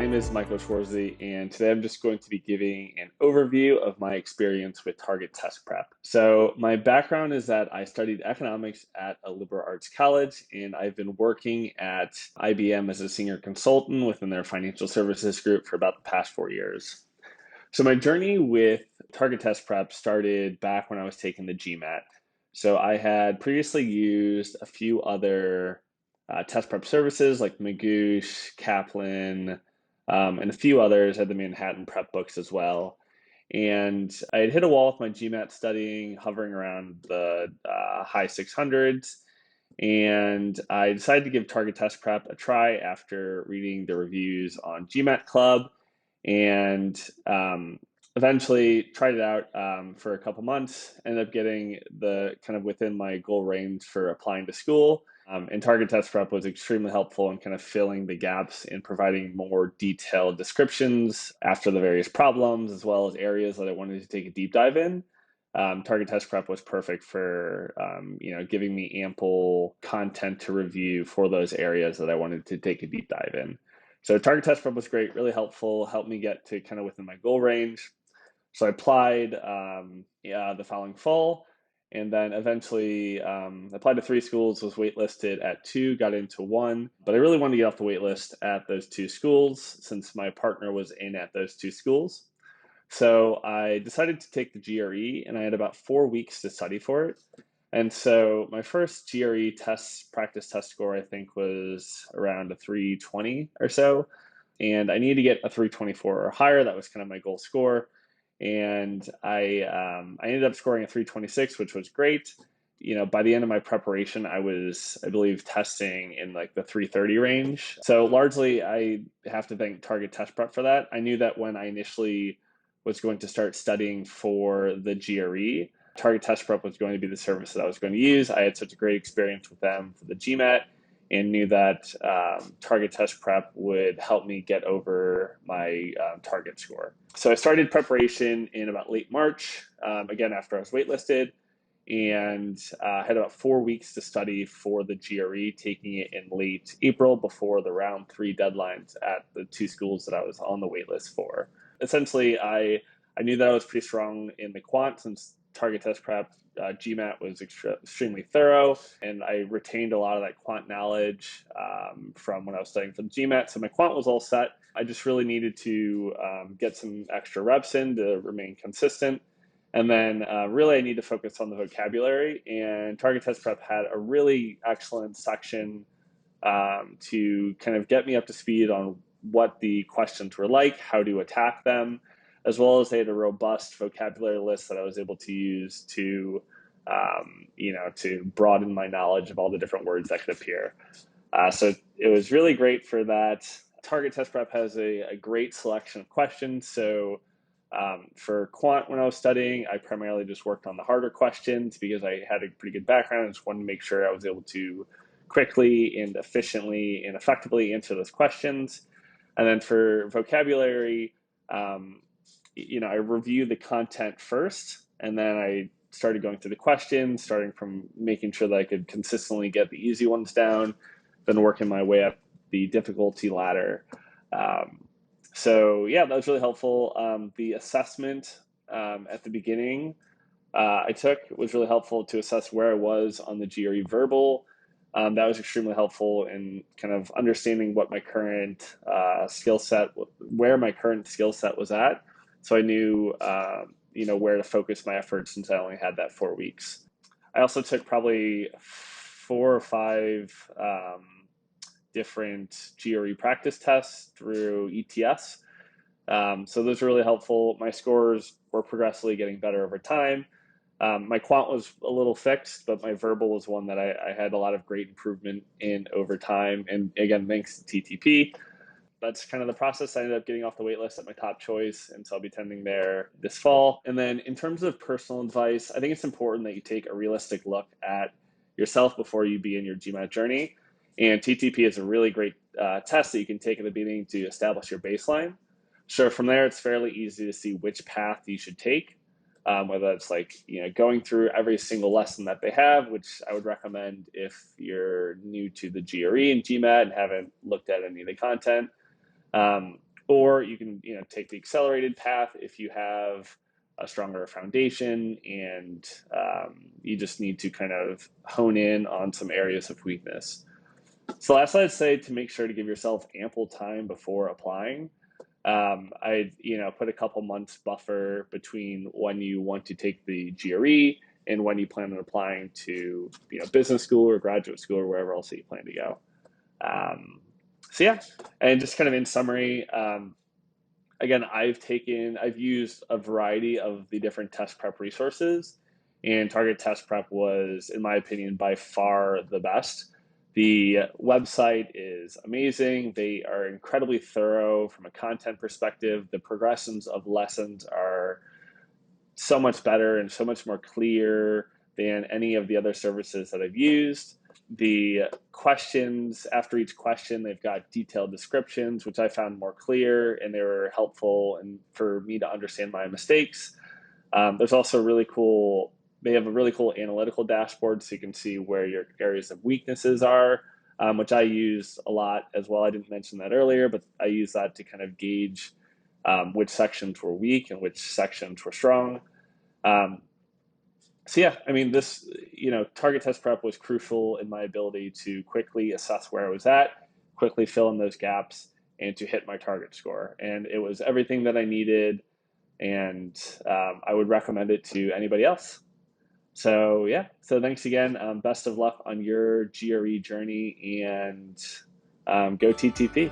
name is Michael Schwarzy, and today I'm just going to be giving an overview of my experience with target test prep. So my background is that I studied economics at a liberal arts college, and I've been working at IBM as a senior consultant within their financial services group for about the past 4 years. So my journey with target test prep started back when I was taking the GMAT. So I had previously used a few other test prep services like Magoosh, Kaplan, and a few others. I had the Manhattan prep books as well. And I had hit a wall with my GMAT studying, hovering around the high 600s. And I decided to give target test prep a try after reading the reviews on GMAT Club, and eventually tried it out for a couple months. Ended up getting the kind of within my goal range for applying to school. And target test prep was extremely helpful in kind of filling the gaps and providing more detailed descriptions after the various problems, as well as areas that I wanted to take a deep dive in. Target test prep was perfect for giving me ample content to review for those areas that I wanted to take a deep dive in. So target test prep was great, really helpful, helped me get to kind of within my goal range. So I applied the following fall, and then eventually applied to 3 schools, was waitlisted at 2, got into 1. But I really wanted to get off the waitlist at those 2 schools since my partner was in at those 2 schools. So I decided to take the GRE, and I had about 4 weeks to study for it. And so my first GRE practice test score, I think, was around a 320 or so. And I needed to get a 324 or higher. That was kind of my goal score. And I ended up scoring a 326, which was great. By the end of my preparation, I was, I believe, testing in like the 330 range. So largely, I have to thank Target Test Prep for that. I knew that when I initially was going to start studying for the GRE, Target Test Prep was going to be the service that I was going to use. I had such a great experience with them for the GMAT, and knew that Target Test Prep would help me get over my target score. So I started preparation in about late March, again, after I was waitlisted, and had about 4 weeks to study for the GRE, taking it in late April before the round 3 deadlines at the 2 schools that I was on the waitlist for. Essentially, I knew that I was pretty strong in the quant since target test prep GMAT was extremely thorough, and I retained a lot of that quant knowledge from when I was studying for the GMAT. So my quant was all set. I just really needed to get some extra reps in to remain consistent. And then really I need to focus on the vocabulary, and target test prep had a really excellent section to kind of get me up to speed on what the questions were like, how to attack them, as well as they had a robust vocabulary list that I was able to use to broaden my knowledge of all the different words that could appear. So it was really great for that. Target Test Prep has a great selection of questions. So for quant, when I was studying, I primarily just worked on the harder questions because I had a pretty good background. I just wanted to make sure I was able to quickly and efficiently and effectively answer those questions. And then for vocabulary, I reviewed the content first, and then I started going through the questions, starting from making sure that I could consistently get the easy ones down, then working my way up the difficulty ladder. So yeah, that was really helpful. The assessment at the beginning I took was really helpful to assess where I was on the GRE Verbal. That was extremely helpful in kind of understanding what my current skill set, where my current skill set was at. So I knew, where to focus my efforts since I only had that 4 weeks. I also took probably 4 or 5 different GRE practice tests through ETS. So those were really helpful. My scores were progressively getting better over time. My quant was a little fixed, but my verbal was one that I had a lot of great improvement in over time. And again, thanks to TTP. That's kind of the process. I ended up getting off the waitlist at my top choice, and so I'll be attending there this fall. And then in terms of personal advice, I think it's important that you take a realistic look at yourself before you begin your GMAT journey. And TTP is a really great test that you can take at the beginning to establish your baseline. So from there, it's fairly easy to see which path you should take. Whether it's going through every single lesson that they have, which I would recommend if you're new to the GRE and GMAT and haven't looked at any of the content, or you can take the accelerated path if you have a stronger foundation and you just need to kind of hone in on some areas of weakness. So lastly, I'd say to make sure to give yourself ample time before applying. I'd put a couple months buffer between when you want to take the GRE and when you plan on applying to business school or graduate school or wherever else that you plan to go. So yeah, and just kind of in summary, again, I've used a variety of the different test prep resources, and Target Test Prep was, in my opinion, by far the best. The website is amazing. They are incredibly thorough from a content perspective. The progressions of lessons are so much better and so much more clear than any of the other services that I've used. The questions, after each question, they've got detailed descriptions, which I found more clear, and they were helpful and for me to understand my mistakes. There's also they have a really cool analytical dashboard so you can see where your areas of weaknesses are, which I use a lot as well. I didn't mention that earlier, but I use that to kind of gauge which sections were weak and which sections were strong. Um, so yeah, I mean, Target Test Prep was crucial in my ability to quickly assess where I was at, quickly fill in those gaps, and to hit my target score. And it was everything that I needed, and I would recommend it to anybody else. So yeah, so thanks again. Best of luck on your GRE journey, and go TTP.